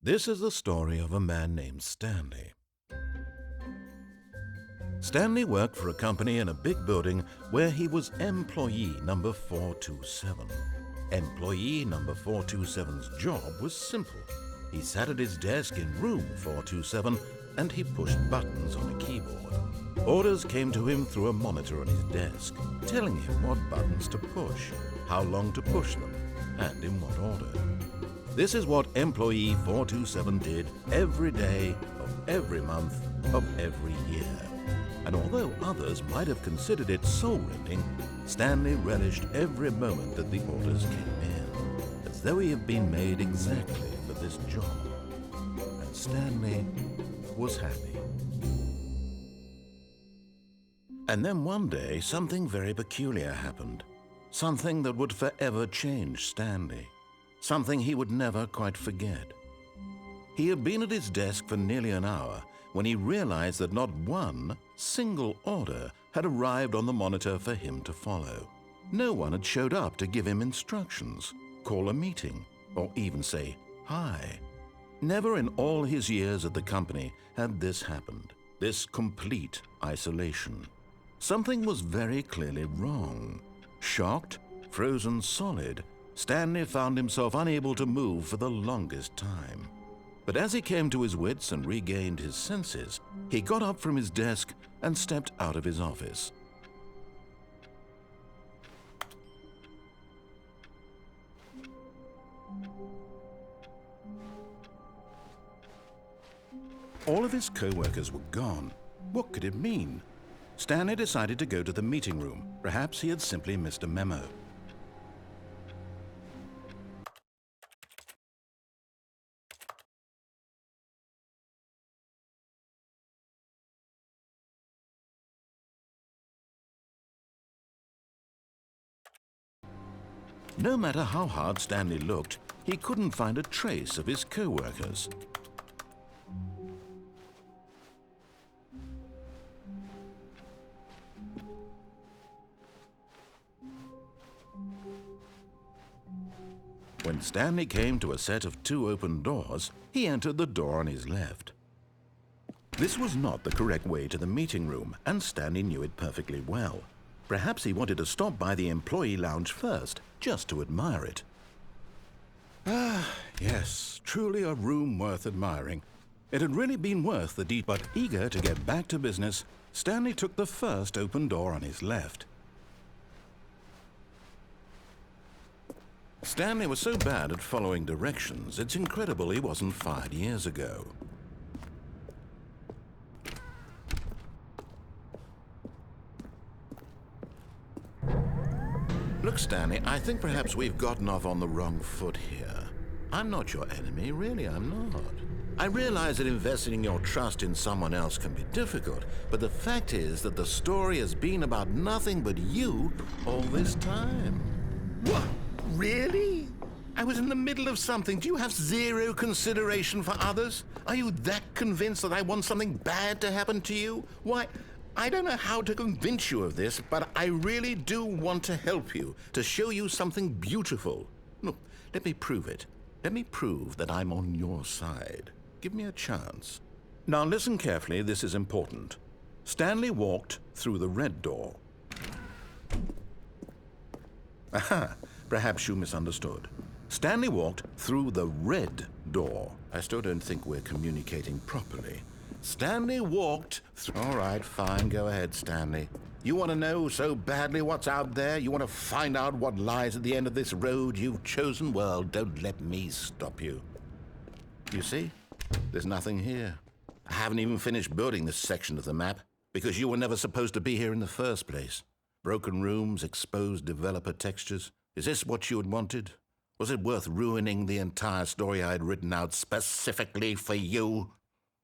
This is the story of a man named Stanley. Stanley worked for a company in a big building where he was employee number 427. Employee number 427's job was simple. He sat at his desk in room 427 and he pushed buttons on a keyboard. Orders came to him through a monitor on his desk, telling him what buttons to push, how long to push them, and in what order. This is what employee 427 did every day of every month of every year. And although others might have considered it soul-rending, Stanley relished every moment that the orders came in, as though he had been made exactly for this job. And Stanley was happy. And then one day, something very peculiar happened. Something that would forever change Stanley. Something he would never quite forget. He had been at his desk for nearly an hour when he realized that not one single order had arrived on the monitor for him to follow. No one had showed up to give him instructions, call a meeting, or even say hi. Never in all his years at the company had this happened, this complete isolation. Something was very clearly wrong. Shocked, frozen solid, Stanley found himself unable to move for the longest time. But as he came to his wits and regained his senses, he got up from his desk and stepped out of his office. All of his co-workers were gone. What could it mean? Stanley decided to go to the meeting room. Perhaps he had simply missed a memo. No matter how hard Stanley looked, he couldn't find a trace of his co-workers. When Stanley came to a set of two open doors, he entered the door on his left. This was not the correct way to the meeting room, and Stanley knew it perfectly well. Perhaps he wanted to stop by the employee lounge first, just to admire it. Yes, truly a room worth admiring. It had really been worth the deed, but eager to get back to business, Stanley took the first open door on his left. Stanley was so bad at following directions, it's incredible he wasn't fired years ago. Look, Stanley, I think perhaps we've gotten off on the wrong foot here. I'm not your enemy, really, I'm not. I realize that investing your trust in someone else can be difficult, but the fact is that the story has been about nothing but you all this time. What? Really? I was in the middle of something. Do you have zero consideration for others? Are you that convinced that I want something bad to happen to you? Why, I don't know how to convince you of this, but I really do want to help you, to show you something beautiful. Look, let me prove it. Let me prove that I'm on your side. Give me a chance. Now listen carefully, this is important. Stanley walked through the red door. Aha, perhaps you misunderstood. Stanley walked through the red door. I still don't think we're communicating properly. Stanley walked through... All right, fine, go ahead, Stanley. You want to know so badly what's out there? You want to find out what lies at the end of this road you've chosen? Well, don't let me stop you. You see? There's nothing here. I haven't even finished building this section of the map, because you were never supposed to be here in the first place. Broken rooms, exposed developer textures. Is this what you had wanted? Was it worth ruining the entire story I had written out specifically for you?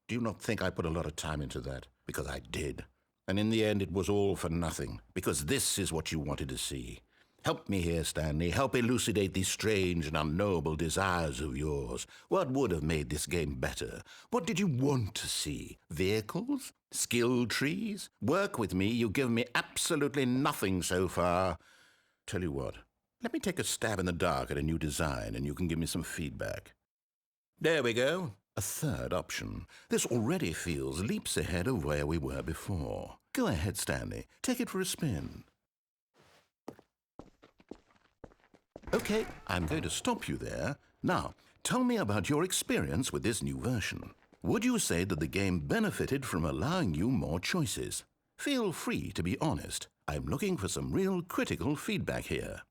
Do you not think I put a lot of time into that? Because I did. And in the end, it was all for nothing, because this is what you wanted to see. Help me here, Stanley. Help elucidate these strange and unknowable desires of yours. What would have made this game better? What did you want to see? Vehicles? Skill trees? Work with me. You've given me absolutely nothing so far. Tell you what, let me take a stab in the dark at a new design, and you can give me some feedback. There we go. A third option. This already feels leaps ahead of where we were before. Go ahead, Stanley. Take it for a spin. Okay, I'm going to stop you there. Now, tell me about your experience with this new version. Would you say that the game benefited from allowing you more choices? Feel free to be honest. I'm looking for some real critical feedback here.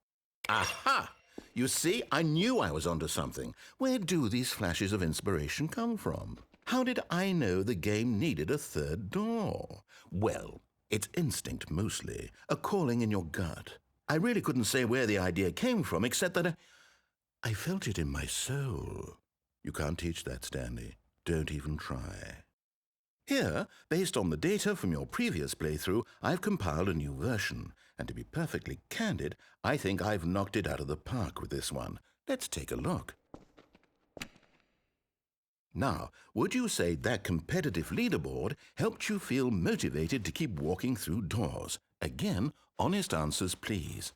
Aha! You see, I knew I was onto something. Where do these flashes of inspiration come from? How did I know the game needed a third door? Well, it's instinct mostly, a calling in your gut. I really couldn't say where the idea came from, except that I felt it in my soul. You can't teach that, Stanley. Don't even try. Here, based on the data from your previous playthrough, I've compiled a new version. And to be perfectly candid, I think I've knocked it out of the park with this one. Let's take a look. Now, would you say that competitive leaderboard helped you feel motivated to keep walking through doors? Again, honest answers, please.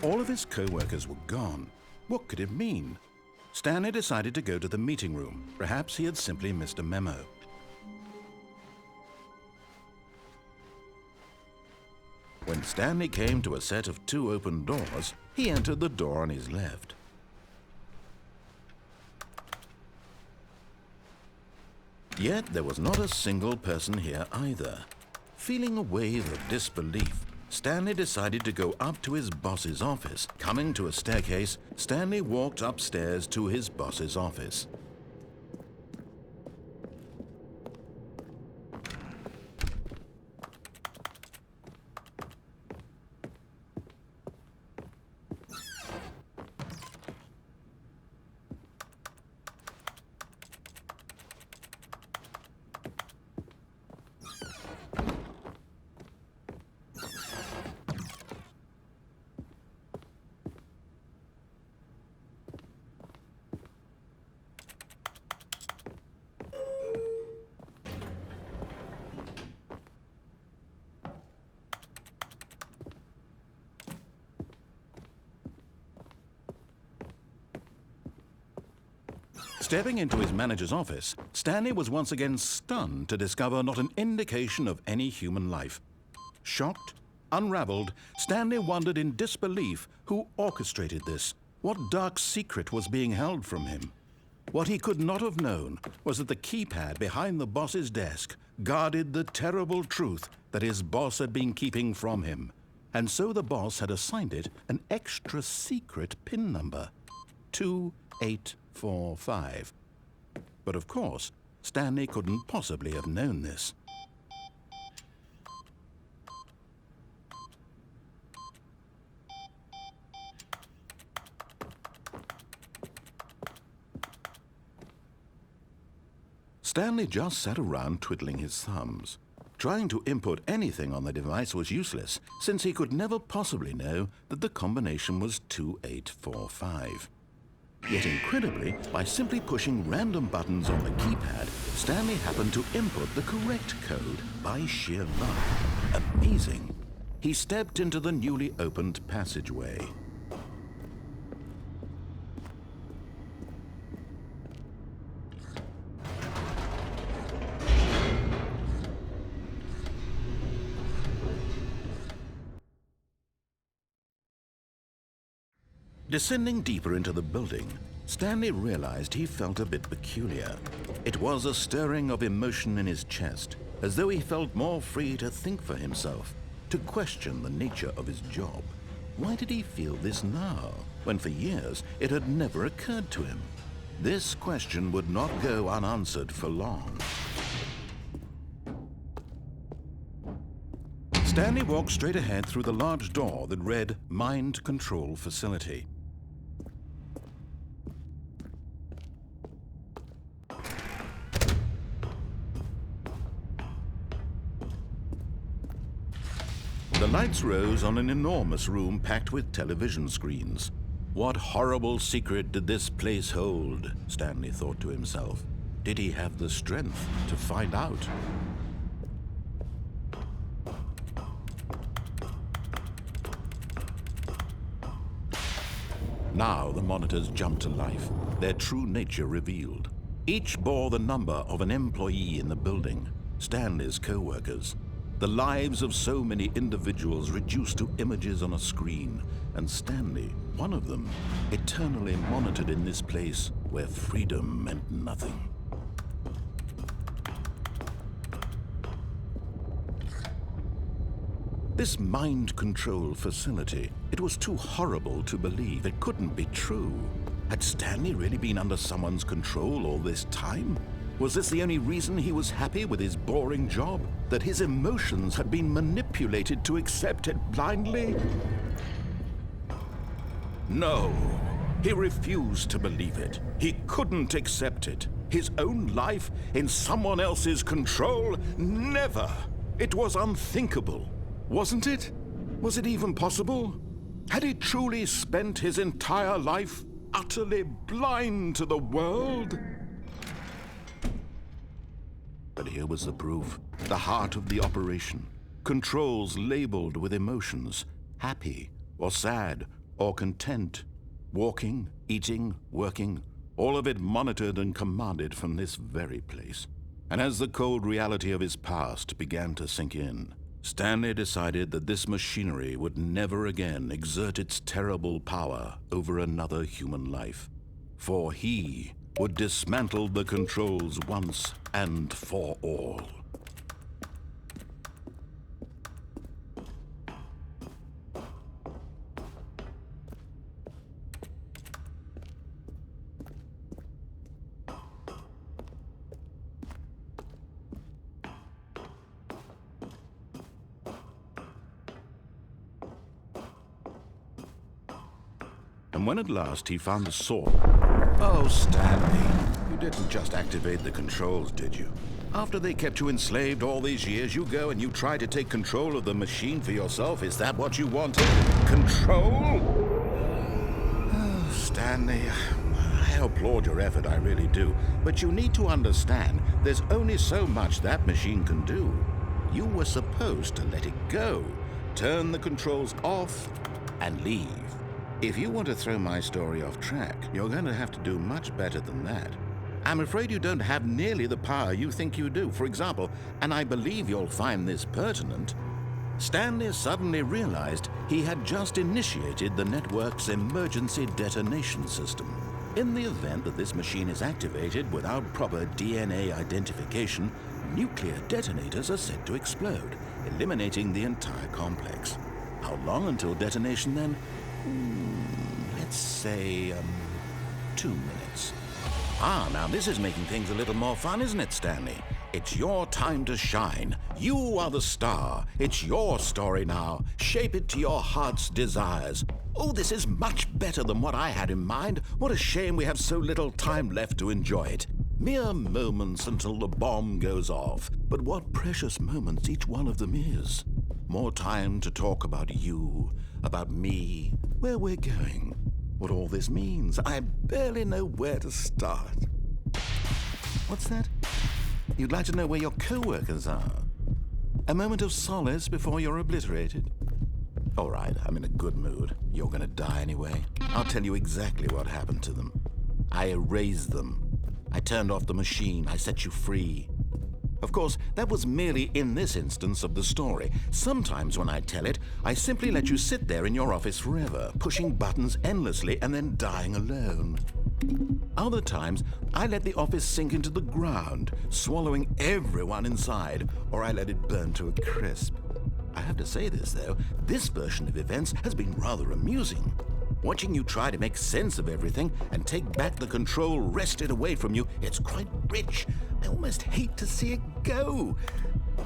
All of his co-workers were gone. What could it mean? Stanley decided to go to the meeting room. Perhaps he had simply missed a memo. When Stanley came to a set of 2 open doors, he entered the door on his left. Yet there was not a single person here either. Feeling a wave of disbelief, Stanley decided to go up to his boss's office. Coming to a staircase, Stanley walked upstairs to his boss's office. Stepping into his manager's office, Stanley was once again stunned to discover not an indication of any human life. Shocked, unraveled, Stanley wondered in disbelief who orchestrated this. What dark secret was being held from him? What he could not have known was that the keypad behind the boss's desk guarded the terrible truth that his boss had been keeping from him. And so the boss had assigned it an extra secret PIN number, 2845. But of course, Stanley couldn't possibly have known this. Stanley just sat around twiddling his thumbs. Trying to input anything on the device was useless, since he could never possibly know that the combination was 2845. Yet incredibly, by simply pushing random buttons on the keypad, Stanley happened to input the correct code by sheer luck. Amazing. He stepped into the newly opened passageway. Descending deeper into the building, Stanley realized he felt a bit peculiar. It was a stirring of emotion in his chest, as though he felt more free to think for himself, to question the nature of his job. Why did he feel this now, when for years it had never occurred to him? This question would not go unanswered for long. Stanley walked straight ahead through the large door that read Mind Control Facility. The lights rose on an enormous room packed with television screens. What horrible secret did this place hold? Stanley thought to himself. Did he have the strength to find out? Now the monitors jumped to life, their true nature revealed. Each bore the number of an employee in the building, Stanley's co-workers. The lives of so many individuals reduced to images on a screen, and Stanley, one of them, eternally monitored in this place where freedom meant nothing. This mind control facility, it was too horrible to believe. It couldn't be true. Had Stanley really been under someone's control all this time? Was this the only reason he was happy with his boring job? That his emotions had been manipulated to accept it blindly? No, he refused to believe it. He couldn't accept it. His own life in someone else's control? Never! It was unthinkable. Wasn't it? Was it even possible? Had he truly spent his entire life utterly blind to the world? But here was the proof. The heart of the operation. Controls labeled with emotions. Happy, or sad, or content. Walking, eating, working. All of it monitored and commanded from this very place. And as the cold reality of his past began to sink in, Stanley decided that this machinery would never again exert its terrible power over another human life. For he would dismantle the controls once and for all. And when at last he found the sword... Oh, Stanley, you didn't just activate the controls, did you? After they kept you enslaved all these years, you go and you try to take control of the machine for yourself. Is that what you wanted? Control? Oh, Stanley, I applaud your effort, I really do. But you need to understand, there's only so much that machine can do. You were supposed to let it go, turn the controls off, and leave. If you want to throw my story off track, you're going to have to do much better than that. I'm afraid you don't have nearly the power you think you do. For example, and I believe you'll find this pertinent, Stanley suddenly realized he had just initiated the network's emergency detonation system. In the event that this machine is activated without proper DNA identification, nuclear detonators are said to explode, eliminating the entire complex. How long until detonation then? Let's say, 2 minutes. Now this is making things a little more fun, isn't it, Stanley? It's your time to shine. You are the star. It's your story now. Shape it to your heart's desires. Oh, this is much better than what I had in mind. What a shame we have so little time left to enjoy it. Mere moments until the bomb goes off. But what precious moments each one of them is. More time to talk about you, about me, where we're going, what all this means. I barely know where to start. What's that? You'd like to know where your co-workers are? A moment of solace before you're obliterated? All right, I'm in a good mood. You're gonna die anyway. I'll tell you exactly what happened to them. I erased them. I turned off the machine. I set you free. Of course, that was merely in this instance of the story. Sometimes when I tell it, I simply let you sit there in your office forever, pushing buttons endlessly and then dying alone. Other times, I let the office sink into the ground, swallowing everyone inside, or I let it burn to a crisp. I have to say this, though, this version of events has been rather amusing. Watching you try to make sense of everything and take back the control wrested away from you, it's quite rich. I almost hate to see it go.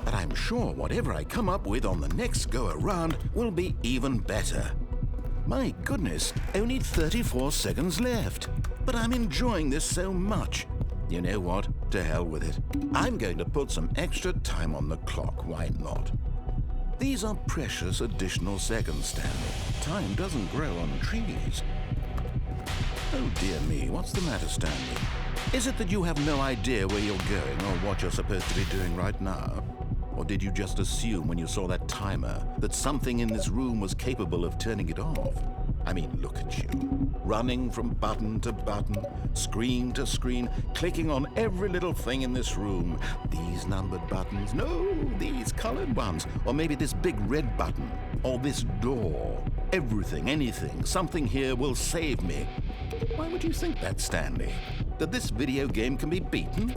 But I'm sure whatever I come up with on the next go-around will be even better. My goodness, only 34 seconds left. But I'm enjoying this so much. You know what? To hell with it. I'm going to put some extra time on the clock, why not? These are precious additional seconds, Stanley. Time doesn't grow on trees. Oh dear me, what's the matter, Stanley? Is it that you have no idea where you're going or what you're supposed to be doing right now? Or did you just assume when you saw that timer that something in this room was capable of turning it off? I mean, look at you, running from button to button, screen to screen, clicking on every little thing in this room. These numbered buttons, no, these colored ones, or maybe this big red button, or this door. Everything, anything, something here will save me. Why would you think that, Stanley? That this video game can be beaten?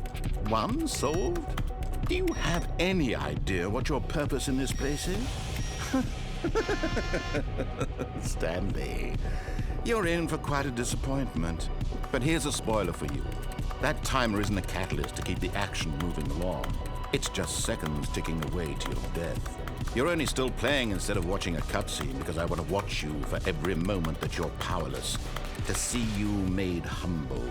Won? Solved? Do you have any idea what your purpose in this place is? Stanley, you're in for quite a disappointment. But here's a spoiler for you. That timer isn't a catalyst to keep the action moving along. It's just seconds ticking away to your death. You're only still playing instead of watching a cutscene because I want to watch you for every moment that you're powerless, to see you made humble.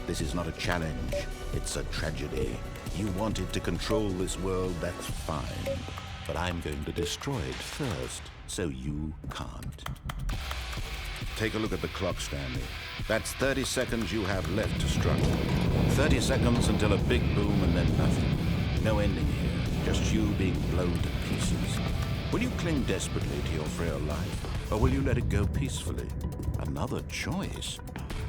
This is not a challenge, it's a tragedy. You wanted to control this world, that's fine. But I'm going to destroy it first, so you can't. Take a look at the clock, Stanley. That's 30 seconds you have left to struggle. 30 seconds until a big boom and then nothing. No ending here, just you being blown to pieces. Will you cling desperately to your frail life, or will you let it go peacefully? Another choice.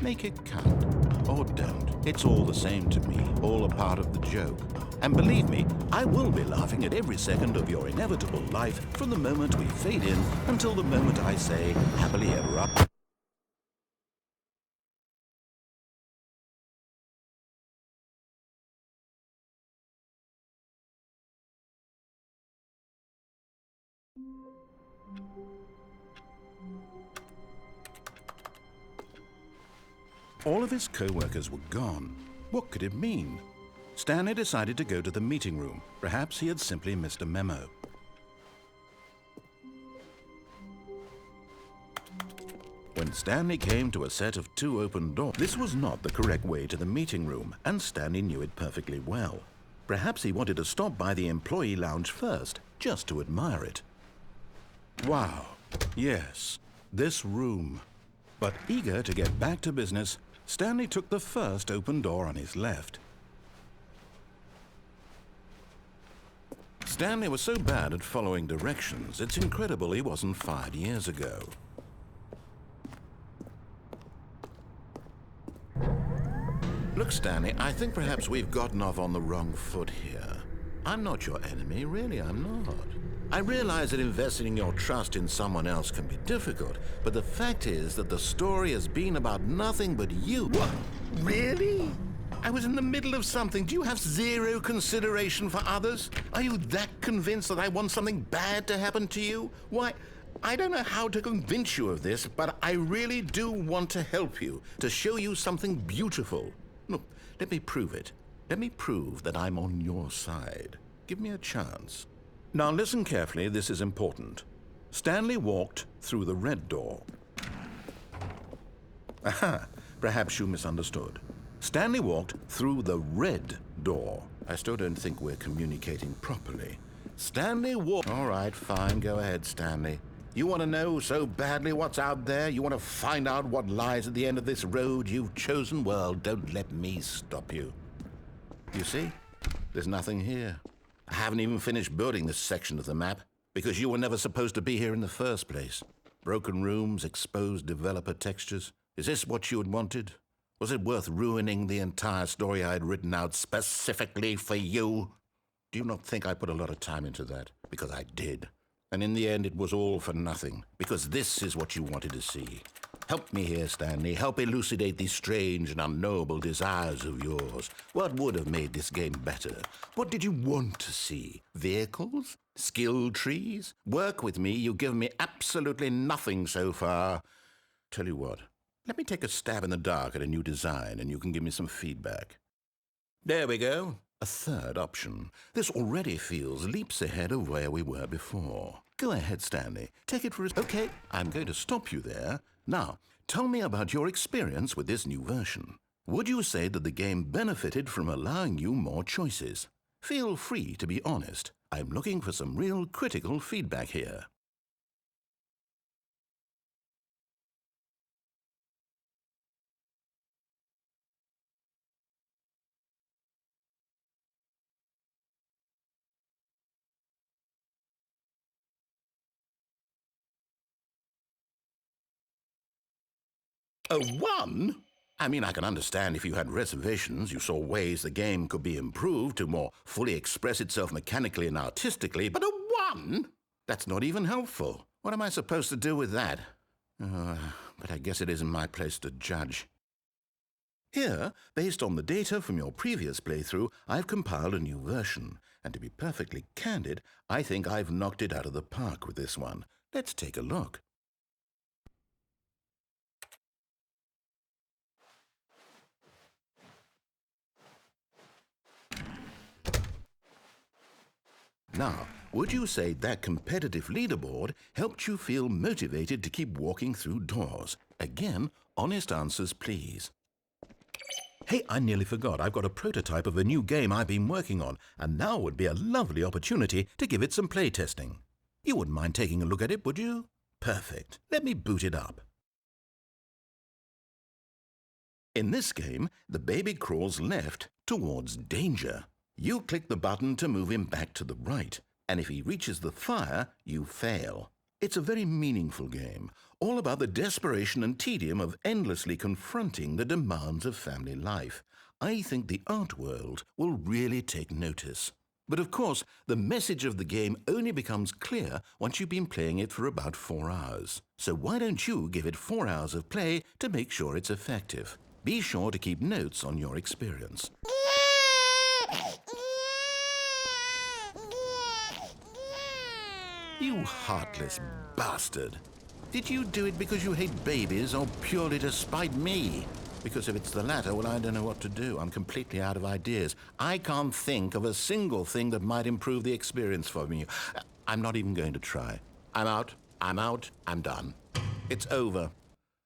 Make it count, or don't. It's all the same to me, all a part of the joke. And believe me, I will be laughing at every second of your inevitable life from the moment we fade in until the moment I say, happily ever after. All of his co-workers were gone. What could it mean? Stanley decided to go to the meeting room. Perhaps he had simply missed a memo. When Stanley came to a set of 2 open doors, this was not the correct way to the meeting room, and Stanley knew it perfectly well. Perhaps he wanted to stop by the employee lounge first, just to admire it. Wow, yes, this room. But eager to get back to business, Stanley took the first open door on his left. Stanley was so bad at following directions, it's incredible he wasn't fired years ago. Look, Stanley, I think perhaps we've gotten off on the wrong foot here. I'm not your enemy, really, I'm not. I realize that investing your trust in someone else can be difficult, but the fact is that the story has been about nothing but you. What? Really? I was in the middle of something. Do you have zero consideration for others? Are you that convinced that I want something bad to happen to you? Why, I don't know how to convince you of this, but I really do want to help you, to show you something beautiful. Look, let me prove it. Let me prove that I'm on your side. Give me a chance. Now listen carefully, this is important. Stanley walked through the red door. Aha, perhaps you misunderstood. Stanley walked through the red door. I still don't think we're communicating properly. Stanley walked... All right, fine, go ahead, Stanley. You want to know so badly what's out there? You want to find out what lies at the end of this road you've chosen? Well, don't let me stop you. You see, there's nothing here. I haven't even finished building this section of the map because you were never supposed to be here in the first place. Broken rooms, exposed developer textures. Is this what you had wanted? Was it worth ruining the entire story I had written out specifically for you? Do you not think I put a lot of time into that? Because I did. And in the end, it was all for nothing. Because this is what you wanted to see. Help me here, Stanley. Help elucidate these strange and unknowable desires of yours. What would have made this game better? What did you want to see? Vehicles? Skill trees? Work with me. You've given me absolutely nothing so far. Tell you what. Let me take a stab in the dark at a new design, and you can give me some feedback. There we go. A third option. This already feels leaps ahead of where we were before. Go ahead, Stanley. Take it for a... Okay, I'm going to stop you there. Now, tell me about your experience with this new version. Would you say that the game benefited from allowing you more choices? Feel free to be honest. I'm looking for some real critical feedback here. A 1? I mean, I can understand if you had reservations, you saw ways the game could be improved to more fully express itself mechanically and artistically, but a 1? That's not even helpful. What am I supposed to do with that? But I guess it isn't my place to judge. Here, based on the data from your previous playthrough, I've compiled a new version. And to be perfectly candid, I think I've knocked it out of the park with this one. Let's take a look. Now, would you say that competitive leaderboard helped you feel motivated to keep walking through doors? Again, honest answers, please. Hey, I nearly forgot. I've got a prototype of a new game I've been working on, and now would be a lovely opportunity to give it some playtesting. You wouldn't mind taking a look at it, would you? Perfect. Let me boot it up. In this game, the baby crawls left towards danger. You click the button to move him back to the right, and if he reaches the fire, you fail. It's a very meaningful game, all about the desperation and tedium of endlessly confronting the demands of family life. I think the art world will really take notice. But of course, the message of the game only becomes clear once you've been playing it for about 4 hours. So why don't you give it 4 hours of play to make sure it's effective? Be sure to keep notes on your experience. You heartless bastard. Did you do it because you hate babies or purely to spite me? Because if it's the latter, well, I don't know what to do. I'm completely out of ideas. I can't think of a single thing that might improve the experience for me. I'm not even going to try. I'm out, I'm done. It's over.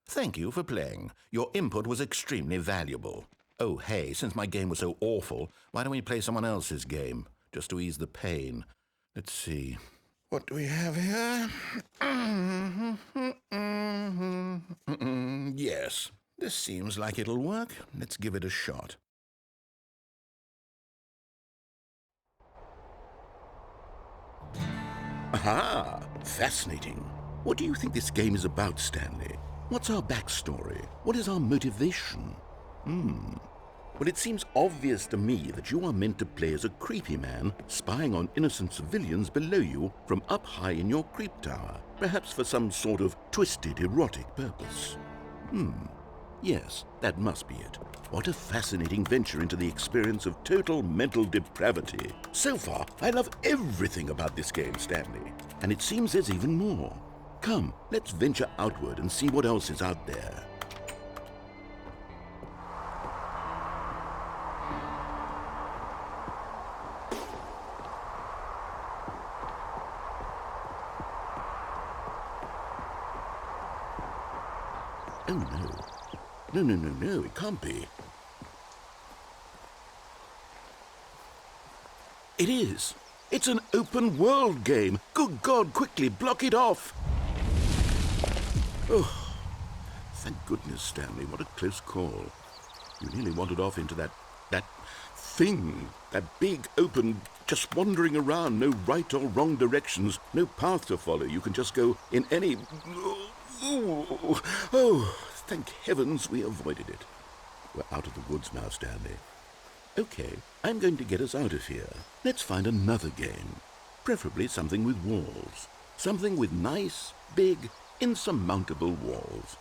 Thank you for playing. Your input was extremely valuable. Oh, hey, since my game was so awful, why don't we play someone else's game, just to ease the pain? Let's see. What do we have here? Yes, this seems like it'll work. Let's give it a shot. Aha! Fascinating. What do you think this game is about, Stanley? What's our backstory? What is our motivation? Well, it seems obvious to me that you are meant to play as a creepy man spying on innocent civilians below you from up high in your creep tower, perhaps for some sort of twisted erotic purpose. Yes, that must be it. What a fascinating venture into the experience of total mental depravity. So far, I love everything about this game, Stanley. And it seems there's even more. Come, let's venture outward and see what else is out there. Oh, no. No, it can't be. It is. It's an open world game. Good God, quickly, block it off. Oh, thank goodness, Stanley. What a close call. You nearly wandered off into that thing. That big, open, just wandering around. No right or wrong directions. No path to follow. You can just go in any... Oh, thank heavens we avoided it. We're out of the woods now, Stanley. Okay, I'm going to get us out of here. Let's find another game. Preferably something with walls. Something with nice, big, insurmountable walls.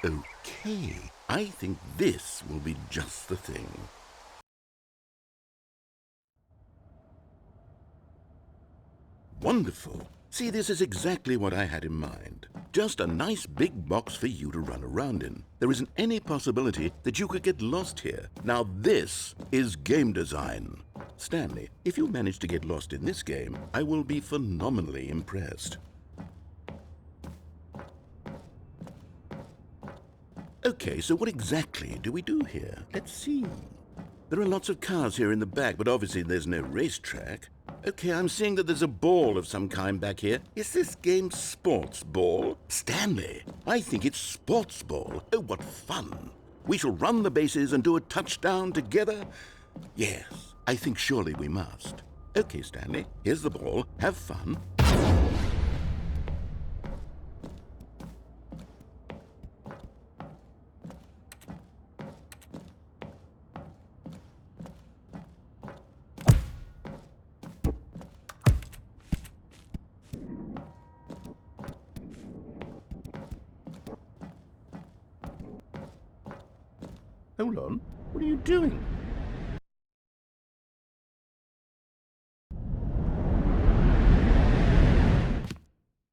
Okay, I think this will be just the thing. Wonderful. See, this is exactly what I had in mind. Just a nice big box for you to run around in. There isn't any possibility that you could get lost here. Now this is game design. Stanley, if you manage to get lost in this game, I will be phenomenally impressed. Okay, so what exactly do we do here? Let's see. There are lots of cars here in the back, but obviously there's no racetrack. Okay, I'm seeing that there's a ball of some kind back here. Is this game sports ball? Stanley, I think it's sports ball. Oh, what fun. We shall run the bases and do a touchdown together? Yes, I think surely we must. Okay, Stanley, here's the ball. Have fun. Hold on. What are you doing?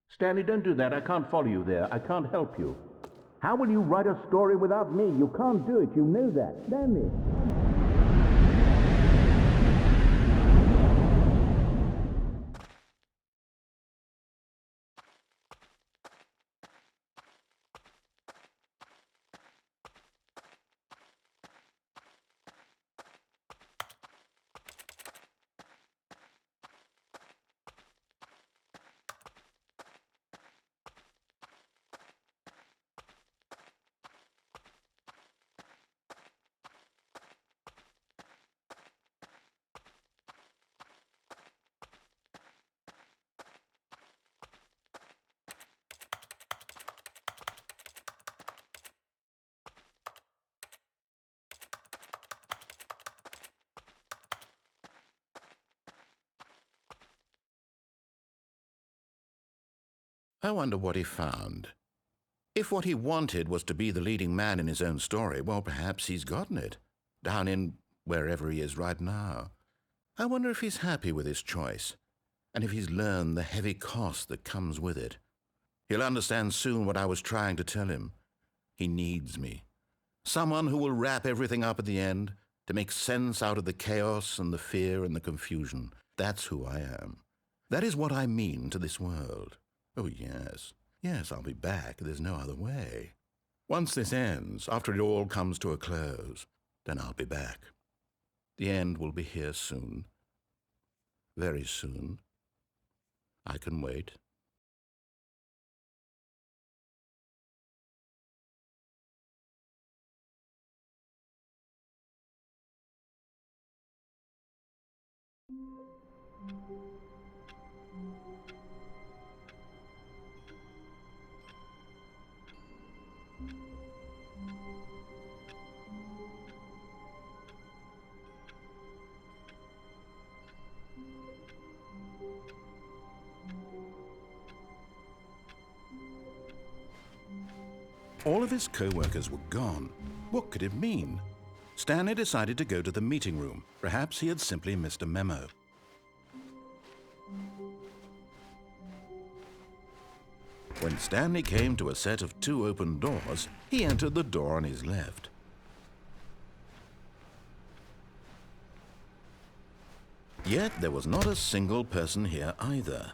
Stanley, don't do that. I can't follow you there. I can't help you. How will you write a story without me? You can't do it. You know that. Stanley. I wonder what he found. If what he wanted was to be the leading man in his own story, well, perhaps he's gotten it, down in wherever he is right now. I wonder if he's happy with his choice, and if he's learned the heavy cost that comes with it. He'll understand soon what I was trying to tell him. He needs me. Someone who will wrap everything up at the end, to make sense out of the chaos and the fear and the confusion. That's who I am. That is what I mean to this world. Oh, yes. Yes, I'll be back. There's no other way. Once this ends, after it all comes to a close, then I'll be back. The end will be here soon. Very soon. I can wait. All of his co-workers were gone. What could it mean? Stanley decided to go to the meeting room. Perhaps he had simply missed a memo. When Stanley came to a set of 2 open doors, he entered the door on his left. Yet there was not a single person here either.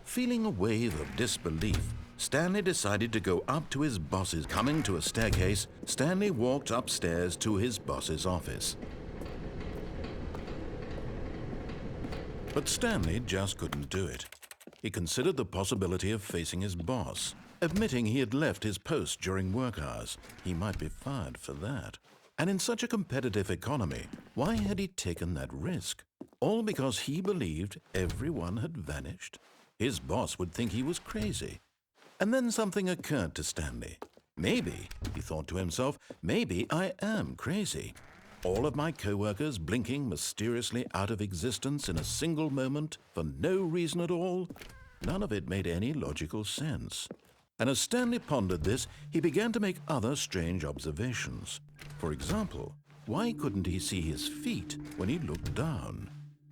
Feeling a wave of disbelief, Stanley decided to go up to his boss's. Coming to a staircase, Stanley walked upstairs to his boss's office. But Stanley just couldn't do it. He considered the possibility of facing his boss, admitting he had left his post during work hours. He might be fired for that. And in such a competitive economy, why had he taken that risk? All because he believed everyone had vanished? His boss would think he was crazy. And then something occurred to Stanley. Maybe, he thought to himself, maybe I am crazy. All of my co-workers blinking mysteriously out of existence in a single moment for no reason at all. None of it made any logical sense. And as Stanley pondered this, he began to make other strange observations. For example, why couldn't he see his feet when he looked down?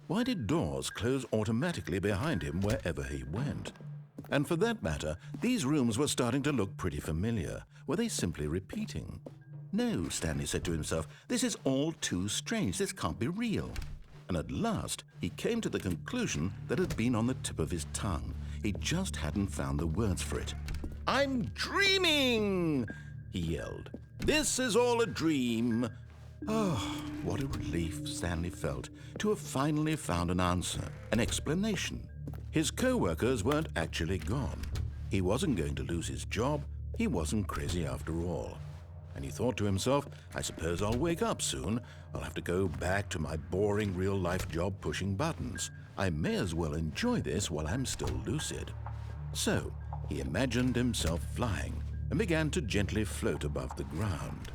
Why did doors close automatically behind him wherever he went? And for that matter, these rooms were starting to look pretty familiar. Were they simply repeating? No, Stanley said to himself, this is all too strange. This can't be real. And at last, he came to the conclusion that had been on the tip of his tongue. He just hadn't found the words for it. "I'm dreaming!" he yelled. "This is all a dream." Oh, what a relief Stanley felt to have finally found an answer, an explanation. His co-workers weren't actually gone. He wasn't going to lose his job. He wasn't crazy after all. And he thought to himself, I suppose I'll wake up soon. I'll have to go back to my boring real-life job pushing buttons. I may as well enjoy this while I'm still lucid. So he imagined himself flying and began to gently float above the ground.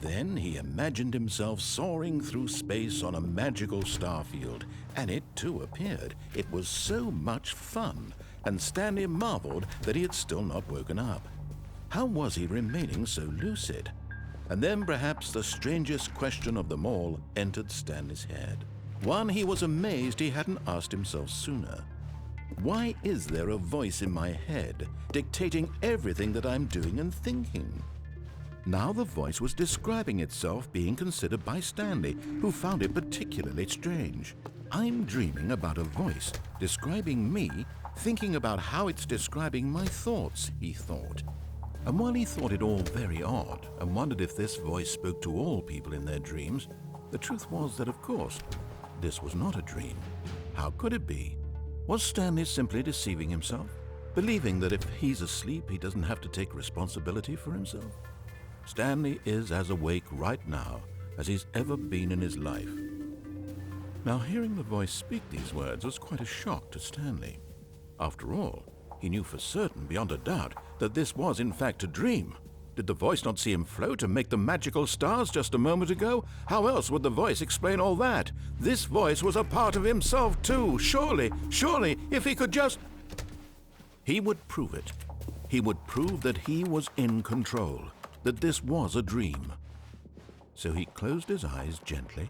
Then he imagined himself soaring through space on a magical starfield, and it too appeared. It was so much fun, and Stanley marveled that he had still not woken up. How was he remaining so lucid? And then perhaps the strangest question of them all entered Stanley's head. One he was amazed he hadn't asked himself sooner. Why is there a voice in my head dictating everything that I'm doing and thinking? Now the voice was describing itself being considered by Stanley, who found it particularly strange. I'm dreaming about a voice describing me, thinking about how it's describing my thoughts, he thought. And while he thought it all very odd and wondered if this voice spoke to all people in their dreams, the truth was that, of course, this was not a dream. How could it be? Was Stanley simply deceiving himself, believing that if he's asleep, he doesn't have to take responsibility for himself? Stanley is as awake right now as he's ever been in his life. Now, hearing the voice speak these words was quite a shock to Stanley. After all, he knew for certain, beyond a doubt, that this was in fact a dream. Did the voice not see him float and make the magical stars just a moment ago? How else would the voice explain all that? This voice was a part of himself too. Surely, if he could just... He would prove it. He would prove that he was in control, that this was a dream. So he closed his eyes gently,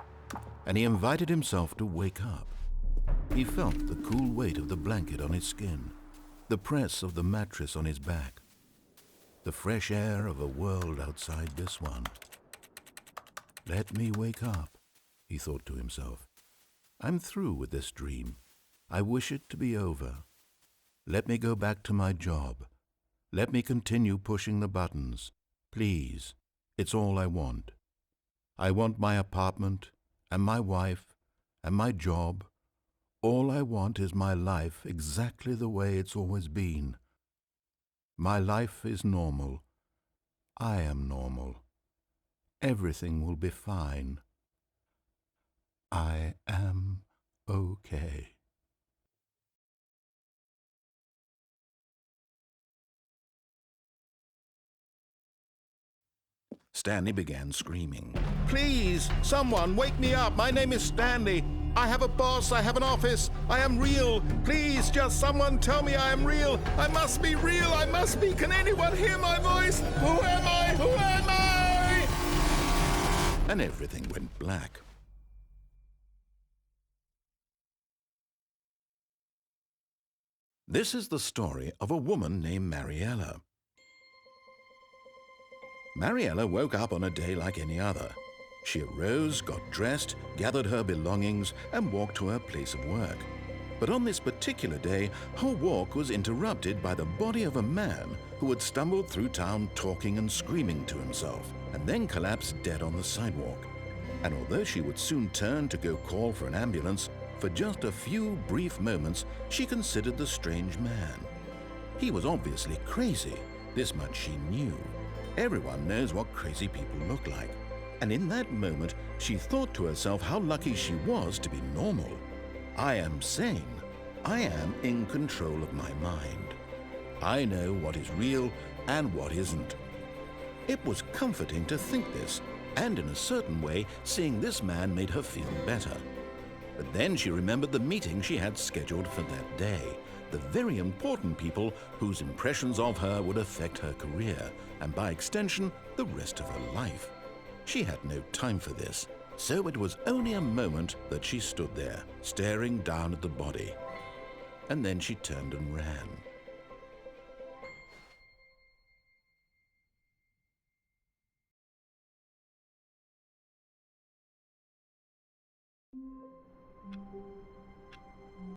and he invited himself to wake up. He felt the cool weight of the blanket on his skin, the press of the mattress on his back, the fresh air of a world outside this one. Let me wake up, he thought to himself. I'm through with this dream. I wish it to be over. Let me go back to my job. Let me continue pushing the buttons. Please, it's all I want. I want my apartment and my wife and my job. All I want is my life exactly the way it's always been. My life is normal. I am normal. Everything will be fine. I am okay. Stanley began screaming. Please, someone, wake me up. My name is Stanley. I have a boss. I have an office. I am real. Please, just someone tell me I am real. I must be real. I must be. Can anyone hear my voice? Who am I? Who am I? And everything went black. This is the story of a woman named Mariella. Mariella woke up on a day like any other. She arose, got dressed, gathered her belongings, and walked to her place of work. But on this particular day, her walk was interrupted by the body of a man who had stumbled through town talking and screaming to himself, and then collapsed dead on the sidewalk. And although she would soon turn to go call for an ambulance, for just a few brief moments, she considered the strange man. He was obviously crazy. This much she knew. Everyone knows what crazy people look like. And in that moment, she thought to herself how lucky she was to be normal. I am sane. I am in control of my mind. I know what is real and what isn't. It was comforting to think this, and in a certain way, seeing this man made her feel better. But then she remembered the meeting she had scheduled for that day, the very important people whose impressions of her would affect her career, and by extension, the rest of her life. She had no time for this, so it was only a moment that she stood there, staring down at the body. And then she turned and ran.